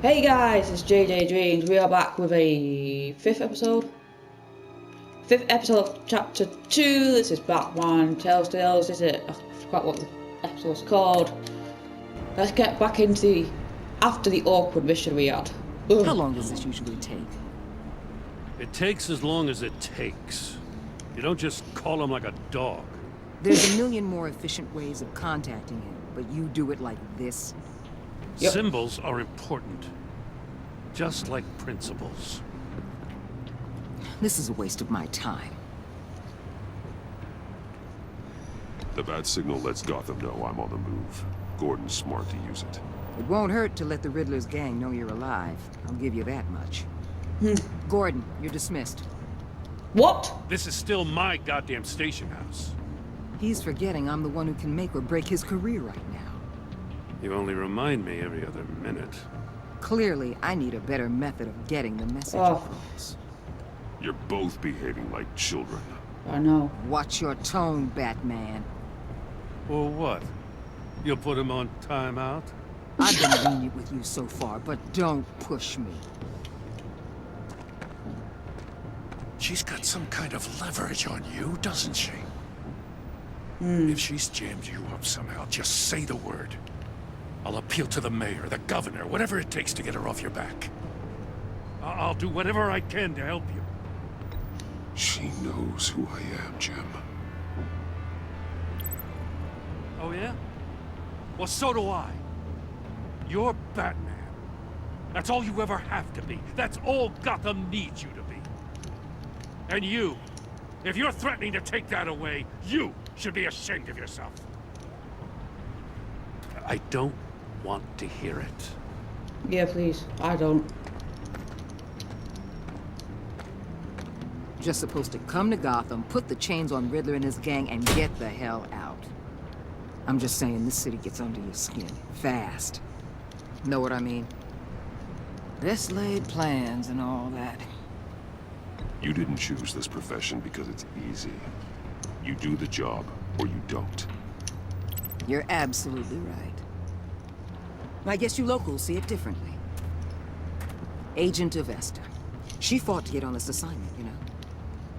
Hey guys, it's JJ Dreams. We are back with a fifth episode of chapter 2. This is Batman Telltales, is it? I forgot what the episode's called. Let's get back into after the awkward mission we had. Ugh. How long does this usually take? It takes as long as it takes. You don't just call him like a dog. There's a million more efficient ways of contacting him, but you do it like this? Yep. Symbols are important. Just like principles. This is a waste of my time. The bat signal lets Gotham know I'm on the move. Gordon's smart to use it. It won't hurt to let the Riddler's gang know you're alive. I'll give you that much. Gordon, you're dismissed. What? This is still my goddamn station house. He's forgetting I'm the one who can make or break his career right now. You only remind me every other minute. Clearly, I need a better method of getting the message across. You're both behaving like children. I know. Watch your tone, Batman. Or what? You'll put him on timeout? I've been lenient with you so far, but don't push me. She's got some kind of leverage on you, doesn't she? If she's jammed you up somehow, just say the word. I'll appeal to the mayor, the governor, whatever it takes to get her off your back. I'll do whatever I can to help you. She knows who I am, Jim. Oh yeah? Well, so do I. You're Batman. That's all you ever have to be. That's all Gotham needs you to be. And you, if you're threatening to take that away, you should be ashamed of yourself. I don't want to hear it. Yeah, please. I don't. Just supposed to come to Gotham, put the chains on Riddler and his gang, and get the hell out. I'm just saying, this city gets under your skin. Fast. Know what I mean? Best laid plans and all that. You didn't choose this profession because it's easy. You do the job, or you don't. You're absolutely right. I guess you locals see it differently. Agent Avesta. She fought to get on this assignment, you know?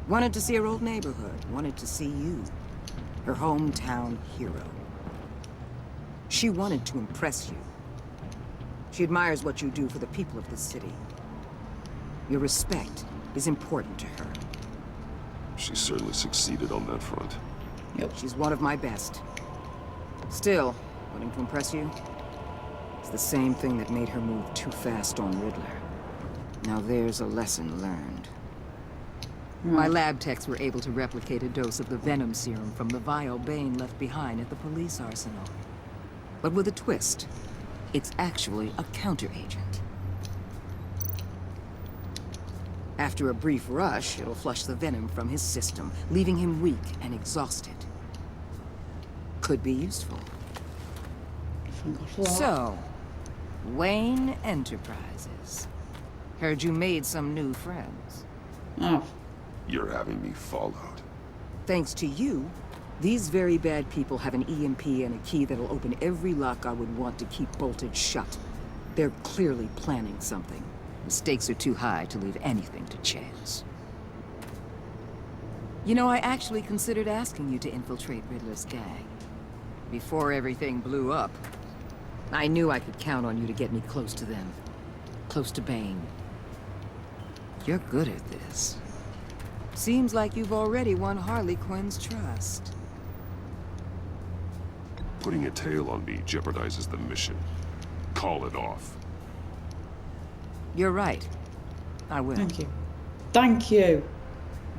Wanted to see her old neighborhood. Wanted to see you. Her hometown hero. She wanted to impress you. She admires what you do for the people of this city. Your respect is important to her. She certainly succeeded on that front. Yep. She's one of my best. Still, wanting to impress you? It's the same thing that made her move too fast on Riddler. Now there's a lesson learned. My lab techs were able to replicate a dose of the venom serum from the vial Bane left behind at the police arsenal. But with a twist. It's actually a counteragent. After a brief rush, it'll flush the venom from his system, leaving him weak and exhausted. Could be useful. So, Wayne Enterprises. Heard you made some new friends. Oh. You're having me followed. Thanks to you, these very bad people have an EMP and a key that'll open every lock I would want to keep bolted shut. They're clearly planning something. The stakes are too high to leave anything to chance. You know, I actually considered asking you to infiltrate Riddler's gang. Before everything blew up, I knew I could count on you to get me close to them. Close to Bane. You're good at this. Seems like you've already won Harley Quinn's trust. Putting a tail on me jeopardizes the mission. Call it off. You're right. I will. Thank you. Thank you.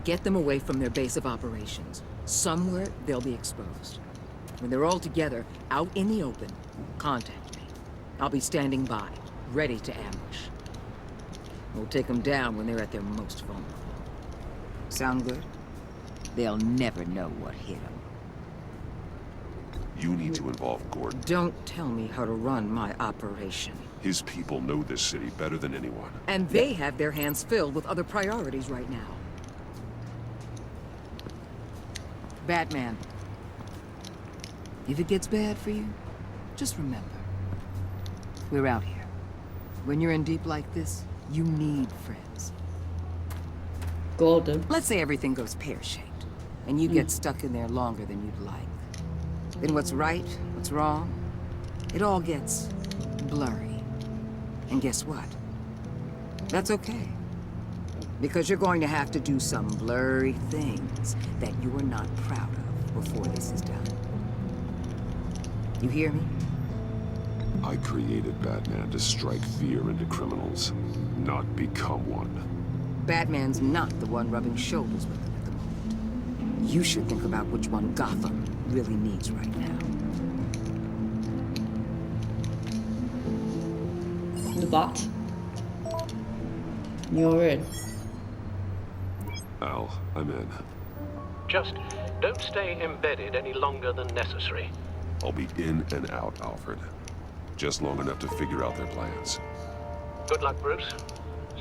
Get them away from their base of operations. Somewhere they'll be exposed. When they're all together, out in the open, contact me. I'll be standing by, ready to ambush. We'll take them down when they're at their most vulnerable. Sound good? They'll never know what hit them. You need to involve Gordon. Don't tell me how to run my operation. His people know this city better than anyone. And they have their hands filled with other priorities right now. Batman. If it gets bad for you, just remember, we're out here. When you're in deep like this, you need friends. Gordon. Let's say everything goes pear-shaped, and you get stuck in there longer than you'd like. Then what's right, what's wrong, it all gets blurry. And guess what? That's okay. Because you're going to have to do some blurry things that you are not proud of before this is done. You hear me? I created Batman to strike fear into criminals, not become one. Batman's not the one rubbing shoulders with them at the moment. You should think about which one Gotham really needs right now. The Bat. You're in. Al, I'm in. Just don't stay embedded any longer than necessary. I'll be in and out, Alfred. Just long enough to figure out their plans. Good luck, Bruce.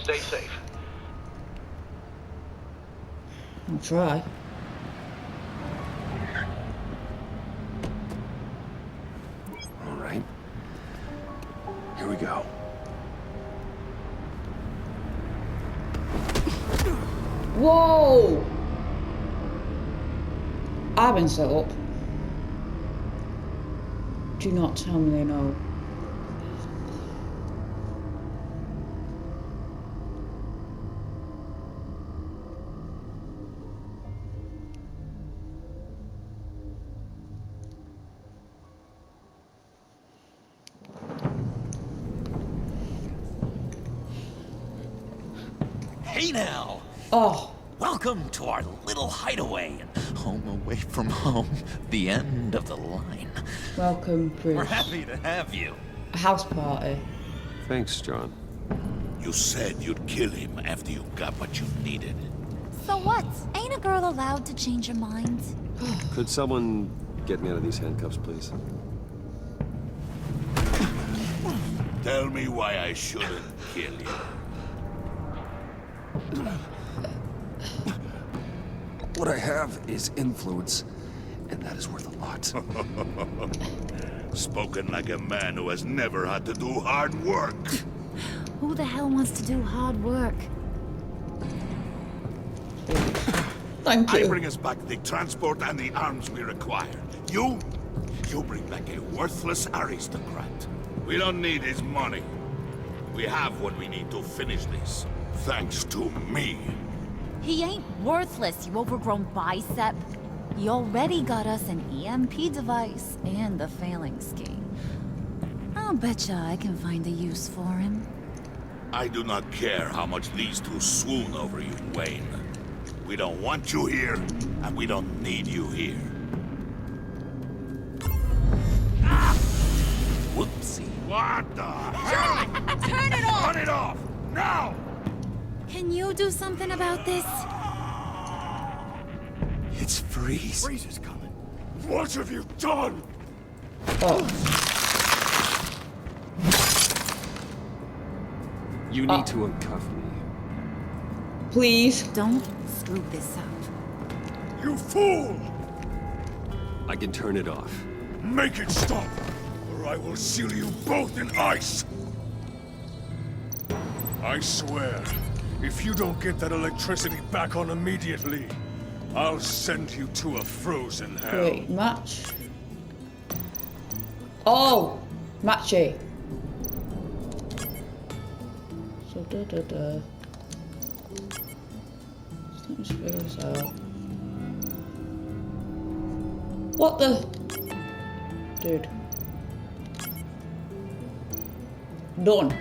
Stay safe. I'll try. All right. Here we go. Whoa! I've been set up. Do not tell me they know. Hey now! Oh, Welcome to our little hideaway and home away from home, the end of the line. welcome, Bruce. We're happy to have you. A house party. Thanks, John. You said you'd kill him after you got what you needed. So what? Ain't a girl allowed to change her mind? Could someone get me out of these handcuffs, please? Tell me why I shouldn't kill you. What I have is influence, and that is worth a lot. Spoken like a man who has never had to do hard work. Who the hell wants to do hard work? Thank I you. bring us back the transport and the arms we require. You bring back a worthless aristocrat. We don't need his money. We have what we need to finish this. Thanks to me. He ain't worthless, you overgrown bicep. He already got us an EMP device and the phalanx key. I'll betcha I can find a use for him. I do not care how much these two swoon over you, Wayne. We don't want you here, and we don't need you here. Whoopsie. What the hell? Turn it off! Turn it off! Now! Can you do something about this? It's Freeze. Freeze is coming. What have you done? Oh, You need to uncuff me. please. Don't screw this up. You fool! I can turn it off. Make it stop, or I will seal you both in ice! I swear, if you don't get that electricity back on immediately, I'll send you to a frozen hell. Wait, match. Oh, matchy. So da. Let's figure this out. What the? Dude. Done.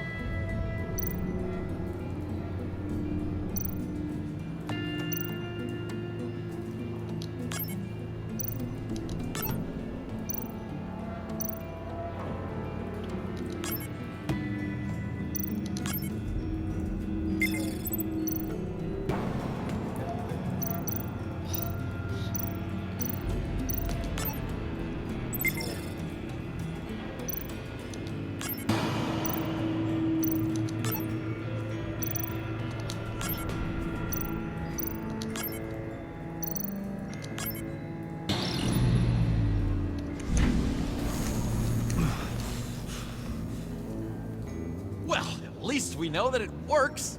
Well, at least we know that it works.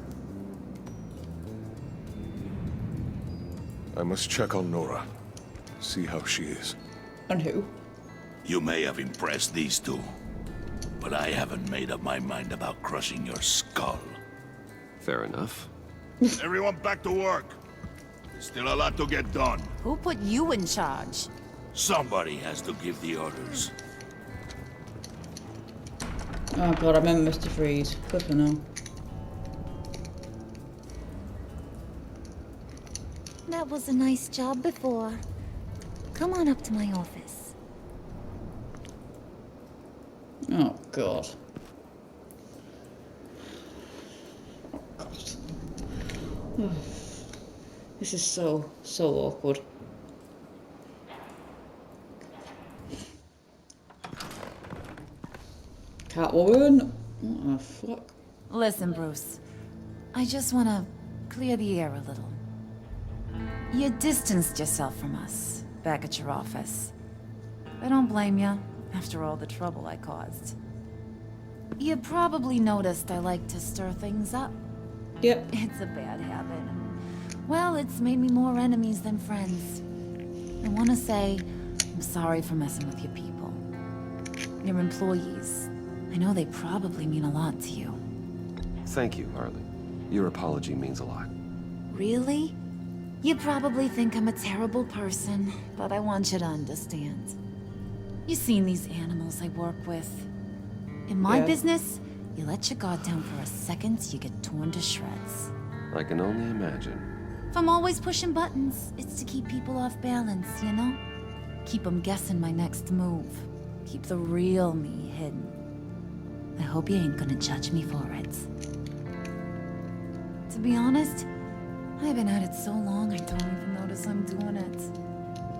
I must check on Nora. See how she is. And who? You may have impressed these two, but I haven't made up my mind about crushing your skull. Fair enough. Everyone back to work. There's still a lot to get done. Who put you in charge? Somebody has to give the orders. Oh god, I remember Mr. Freeze. Good to know. That was a nice job before. Come on up to my office. Oh god. Oh god. This is so awkward. Catwoman? What the fuck? Listen, Bruce. I just want to clear the air a little. You distanced yourself from us back at your office. I don't blame you, after all the trouble I caused. You probably noticed I like to stir things up. Yep. It's a bad habit. Well, it's made me more enemies than friends. I want to say I'm sorry for messing with your people. Your employees. I know they probably mean a lot to you. Thank you, Harley. Your apology means a lot. Really? You probably think I'm a terrible person, but I want you to understand. You've seen these animals I work with. In my business, you let your guard down for a second, you get torn to shreds. I can only imagine. If I'm always pushing buttons, it's to keep people off balance, you know? Keep them guessing my next move. Keep the real me hidden. I hope you ain't gonna judge me for it. To be honest, I've been at it so long I don't even notice I'm doing it.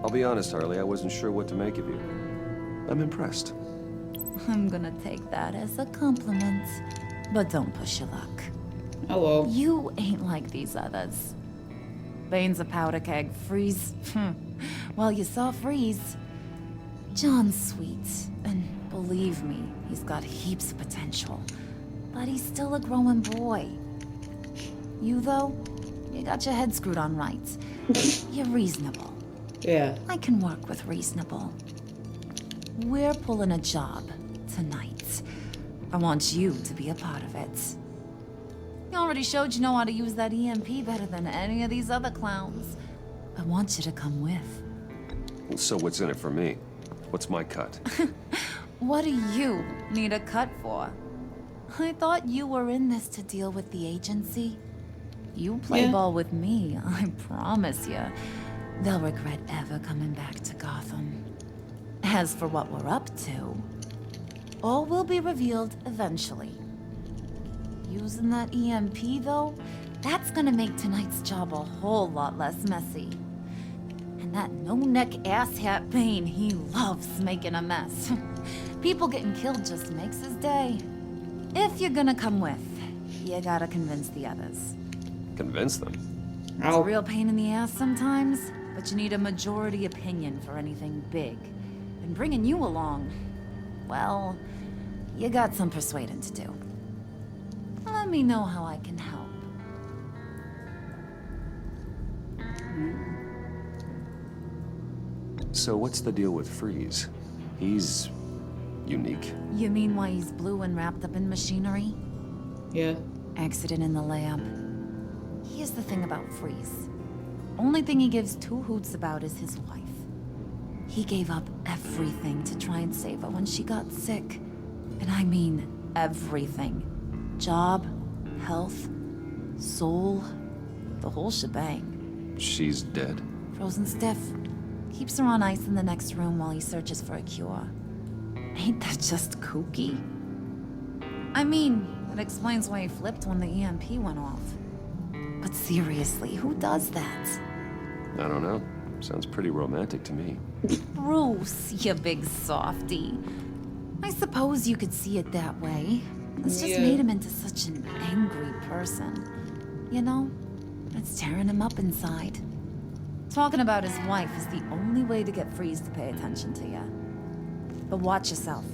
I'll be honest, Harley, I wasn't sure what to make of you. I'm impressed. I'm gonna take that as a compliment. But don't push your luck. Hello. You ain't like these others. Bane's a powder keg. Freeze. Well, you saw Freeze. John's sweet, and believe me, he's got heaps of potential. But he's still a growing boy. You, though, you got your head screwed on right. You're reasonable. Yeah. I can work with reasonable. We're pulling a job tonight. I want you to be a part of it. You already showed you know how to use that EMP better than any of these other clowns. I want you to come with. So what's in it for me? What's my cut? What do you need a cut for? I thought you were in this to deal with the agency. You play ball with me, I promise you. They'll regret ever coming back to Gotham. As for what we're up to, all will be revealed eventually. Using that EMP, though, that's gonna make tonight's job a whole lot less messy. And that no-neck asshat Bane, he loves making a mess. People getting killed just makes his day. If you're gonna come with, you gotta convince the others. Convince them? It's a real pain in the ass sometimes, but you need a majority opinion for anything big. And bringing you along, well, you got some persuading to do. Let me know how I can help. So what's the deal with Freeze? He's unique. You mean why he's blue and wrapped up in machinery? Yeah. Accident in the lab. Here's the thing about Freeze. Only thing he gives two hoots about is his wife. He gave up everything to try and save her when she got sick. And I mean everything. Job, health, soul, the whole shebang. She's dead? Frozen stiff. Keeps her on ice in the next room while he searches for a cure. Ain't that just kooky? I mean, that explains why he flipped when the EMP went off. But seriously, who does that? I don't know. Sounds pretty romantic to me. Bruce, you big softy. I suppose you could see it that way. It's just made him into such an angry person. You know, it's tearing him up inside. Talking about his wife is the only way to get Freeze to pay attention to you. But watch yourself.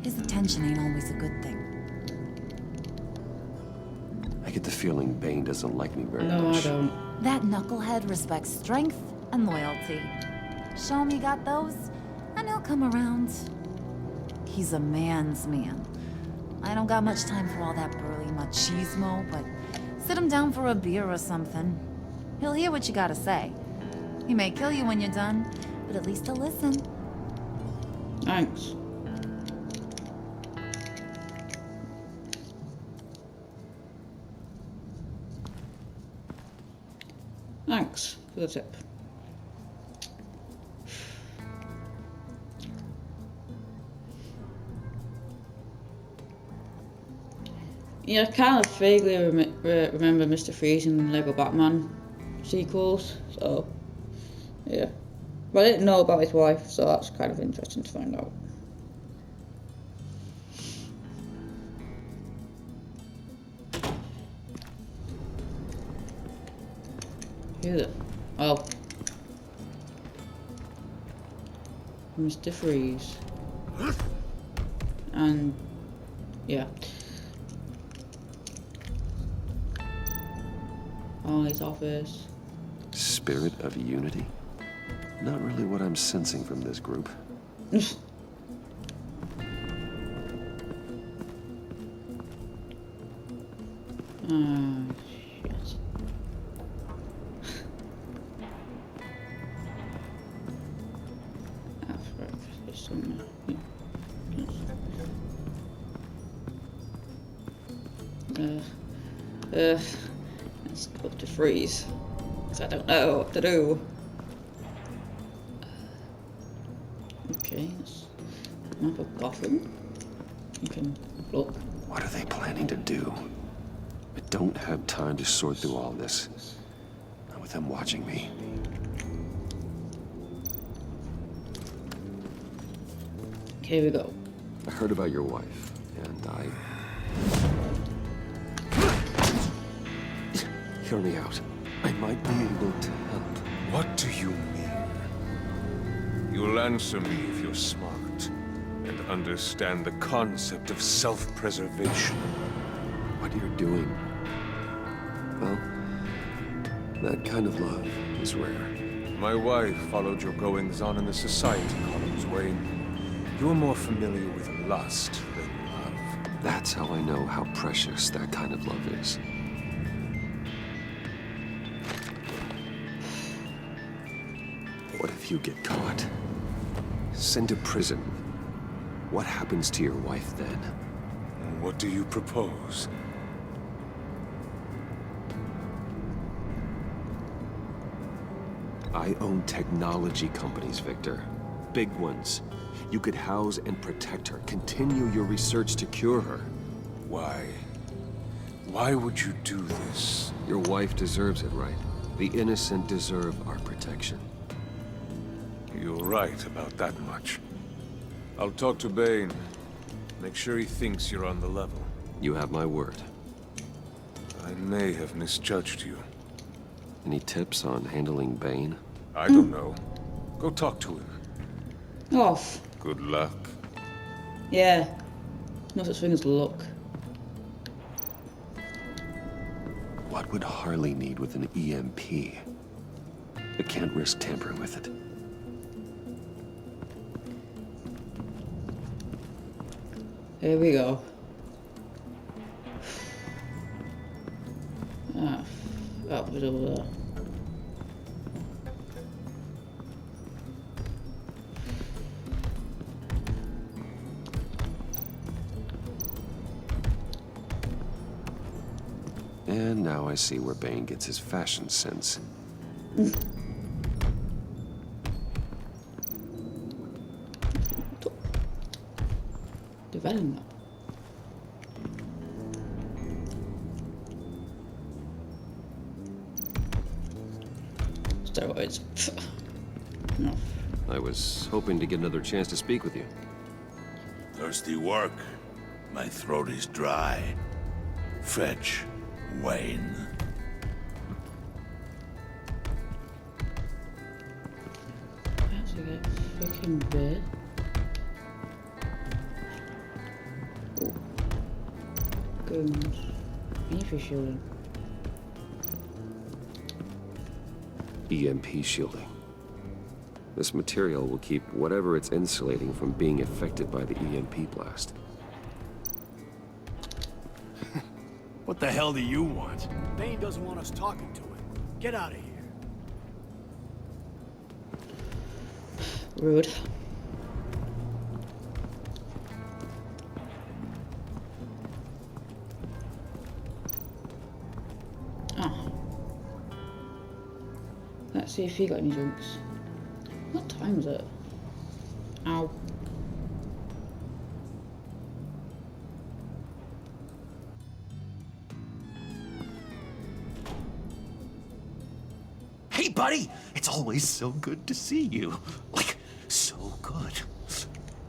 His attention ain't always a good thing. get the feeling Bane doesn't like me very No, I much. don't. That knucklehead respects strength and loyalty. Show him you got those, and he'll come around. He's a man's man. I don't got much time for all that burly machismo, but sit him down for a beer or something. He'll hear what you gotta say. He may kill you when you're done, but at least he'll listen. Thanks. Thanks for the tip. Yeah, I kind of vaguely remember Mr. Freeze in the Lego Batman sequels, so yeah. But I didn't know about his wife, so that's kind of interesting to find out. Who the... Oh. Mr. Freeze. And... yeah. Ollie's office. Spirit of unity? Not really what I'm sensing from this group. Shit. That's breakfast somewhere. Yeah. Let's go to Freeze. Because I don't know what to do. Okay, that's a map of Gotham. You can look. What are they planning to do? I don't have time to sort through all this. Not with them watching me. Here we go. I heard about your wife, and Hear me out. I might be able to help. What do you mean? You'll answer me if you're smart and understand the concept of self-preservation. What you're doing. Well, that kind of love is rare. My wife followed your goings-on in the society columns, Wayne. You're more familiar with lust than love. That's how I know how precious that kind of love is. What if you get caught? Sent to prison. What happens to your wife then? What do you propose? I own technology companies, Victor. Big ones. You could house and protect her. Continue your research to cure her. Why? Why would you do this? Your wife deserves it, right? The innocent deserve our protection. You're right about that much. I'll talk to Bane. Make sure he thinks you're on the level. You have my word. I may have misjudged you. Any tips on handling Bane? I don't know. Go talk to him. Off. Good luck. Yeah. No such thing as luck. What would Harley need with an EMP? I can't risk tampering with it. Here we go. Ah, that was over there. And now I see where Bane gets his fashion sense. Development. Steroids. No. I was hoping to get another chance to speak with you. Thirsty work? My throat is dry. Fetch, Wayne. That's a good freaking bit. Oh. Goons. EMP shielding. EMP shielding. This material will keep whatever it's insulating from being affected by the EMP blast. What the hell do you want? Bane doesn't want us talking to him. Get out of here. Rude. Oh. Let's see if he got any drinks. What time is it? Ow. Hey, buddy! It's always so good to see you. Like, so good.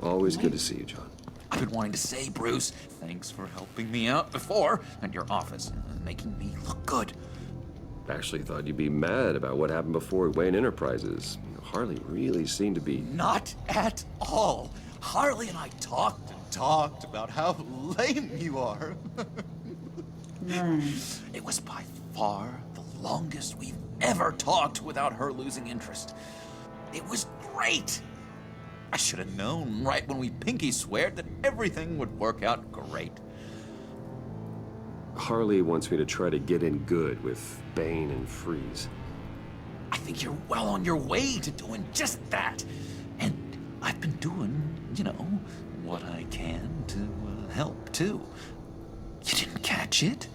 Always good to see you, John. I've been wanting to say, Bruce, thanks for helping me out before at your office, making me look good. Actually thought you'd be mad about what happened before Wayne Enterprises. Harley really seemed to be... Not at all. Harley and I talked and talked about how lame you are. It was by far the longest we've ever talked without her losing interest. It was great. I should have known right when we pinky sweared that everything would work out great. Harley wants me to try to get in good with Bane and Freeze. I think you're well on your way to doing just that. And I've been doing, you know, what I can to help, too. You didn't catch it?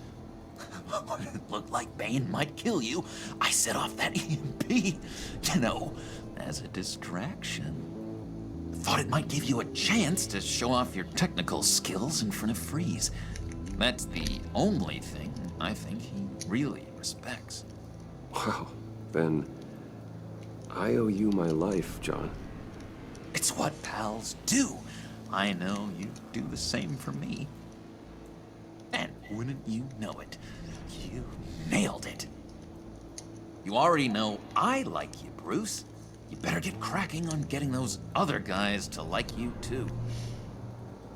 When it looked like Bane might kill you, I set off that EMP, you know, as a distraction. Thought it might give you a chance to show off your technical skills in front of Freeze. That's the only thing I think he really respects. Wow, then I owe you my life, John. It's what pals do. I know you do the same for me. And wouldn't you know it, you nailed it. You already know I like you, Bruce. You better get cracking on getting those other guys to like you, too.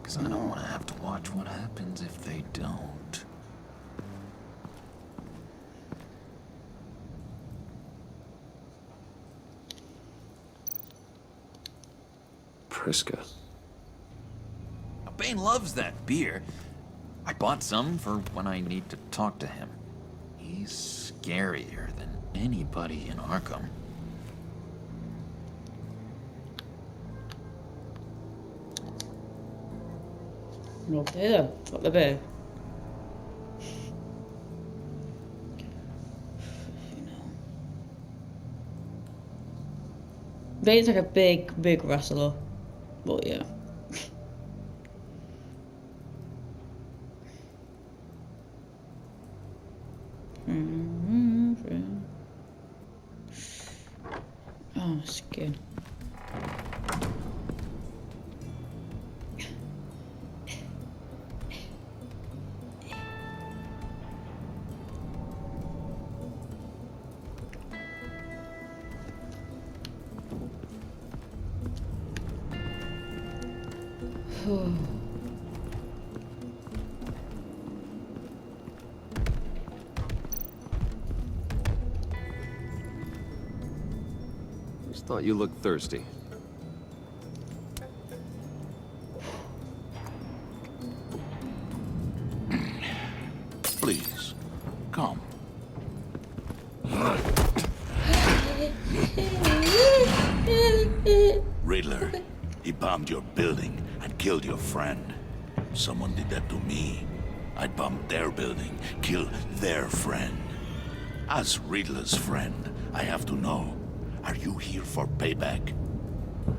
Because I don't want to have to watch what happens if they don't. Priska. Bane loves that beer. I bought some for when I need to talk to him. He's scarier than anybody in Arkham. No beer. Got the beer. Bane's like a big wrestler. But yeah. Oh, skin. Just thought you looked thirsty. Please, come. Riddler, he bombed your building and killed your friend. Someone did that to me. I'd bomb their building, kill their friend. As Riddler's friend, I have to know, are you here for payback?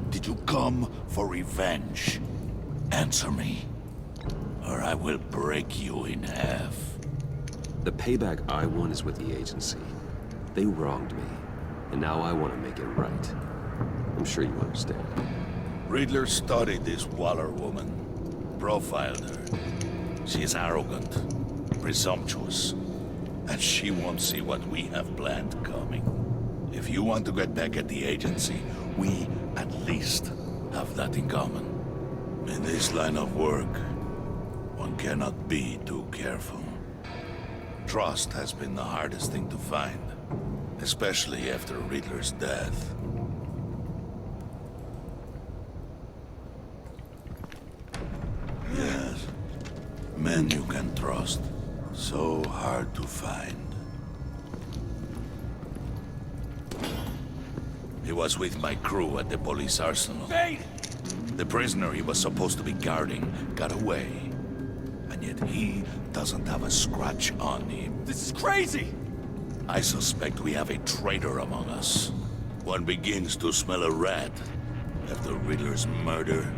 Did you come for revenge? Answer me, or I will break you in half. The payback I want is with the agency. They wronged me, and now I want to make it right. I'm sure you understand. Riddler studied this Waller woman, profiled her. She is arrogant, presumptuous, and she won't see what we have planned coming. If you want to get back at the agency, we at least have that in common. In this line of work, one cannot be too careful. Trust has been the hardest thing to find, especially after Riddler's death. Yes, men you can trust. So hard to find. He was with my crew at the police arsenal. Hey! The prisoner he was supposed to be guarding got away. And yet he doesn't have a scratch on him. This is crazy! I suspect we have a traitor among us. One begins to smell a rat after Riddler's murder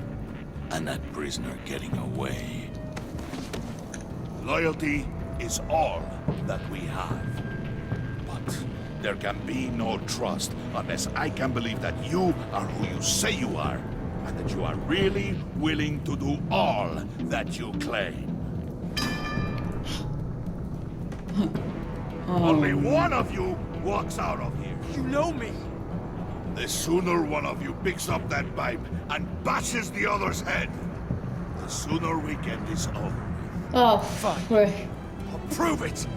and that prisoner getting away. Loyalty is all that we have. But there can be no trust unless I can believe that you are who you say you are, and that you are really willing to do all that you claim. Only one of you walks out of here. You know me! The sooner one of you picks up that pipe and bashes the other's head, the sooner we get this over. Oh, Fine. I'll prove it!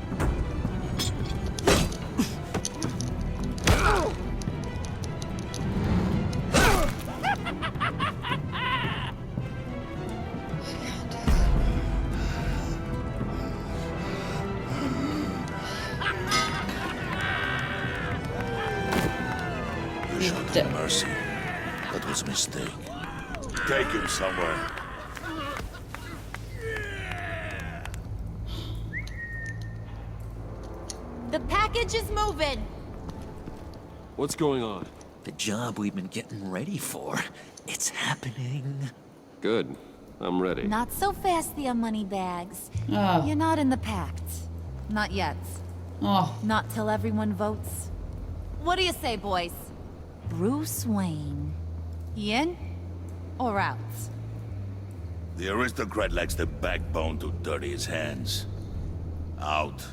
You showed him mercy. That was a mistake. Take him somewhere. The package is moving. What's going on? The job we've been getting ready for. It's happening. Good. I'm ready. Not so fast, the money bags. Oh. You're not in the Pact. Not yet. Oh. Not till everyone votes. What do you say, boys? Bruce Wayne. In or out? The aristocrat lacks the backbone to dirty his hands. Out.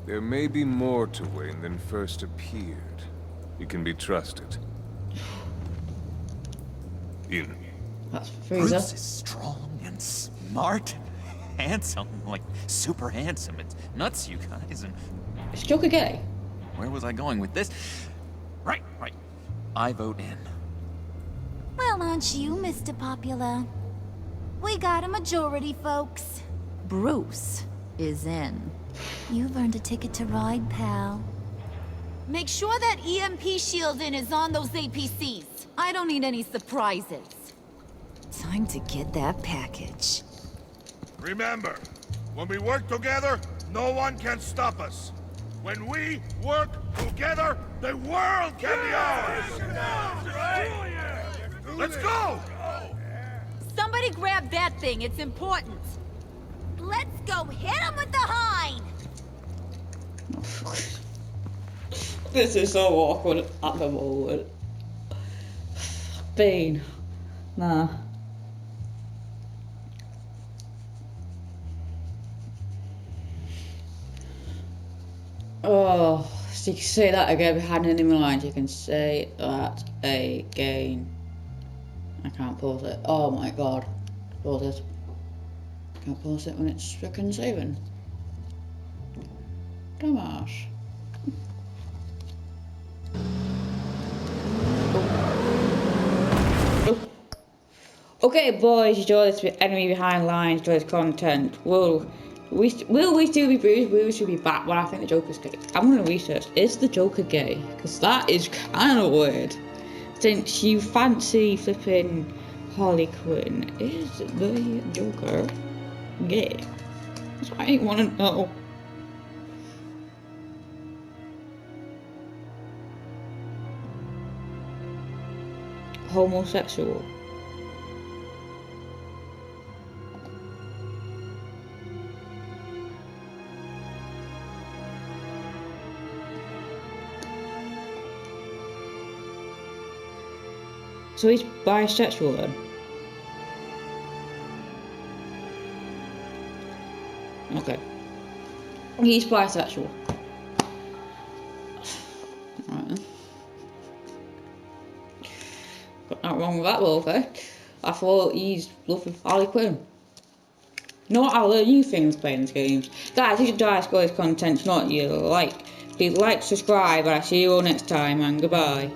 There may be more to Wayne than first appeared. He can be trusted. In. That's Bruce Frieza. is strong and smart and handsome. Like, super handsome. It's nuts, you guys. And Is Joker gay? where was I going with this? Right. I vote in. Well, aren't you, Mr. Popular? We got a majority, folks. Bruce is in. You've earned a ticket to ride, pal. Make sure that EMP shielding is on those APCs. I don't need any surprises. Time to get that package. Remember, when we work together, no one can stop us. When we work together, the world can be ours! Let's go! Somebody grab that thing, it's important. Let's go hit him with the hind! This is so awkward at the moment. Bane. Nah. Oh, so you can say that again behind enemy lines. You can say that again. I can't pause it. Oh my god. Pause it. Can't pause it when it's frickin' saving. Dumbass. Okay, boys, enjoy this enemy behind lines, enjoy this content. Will we still be Bruce? Will we still be back when I think the Joker's gay? I'm gonna research, is the Joker gay? Because that is kind of weird. Since you fancy flipping Harley Quinn, is the Joker gay? That's what I want to know. Homosexual. So he's bisexual then? Okay. He's bisexual. Right then. Got nothing wrong with that, well, okay. I thought he's loving Harley Quinn. know what, I learn new things playing these games. Guys, if you guys got this content, not you like, please like, subscribe, and I'll see you all next time, and goodbye.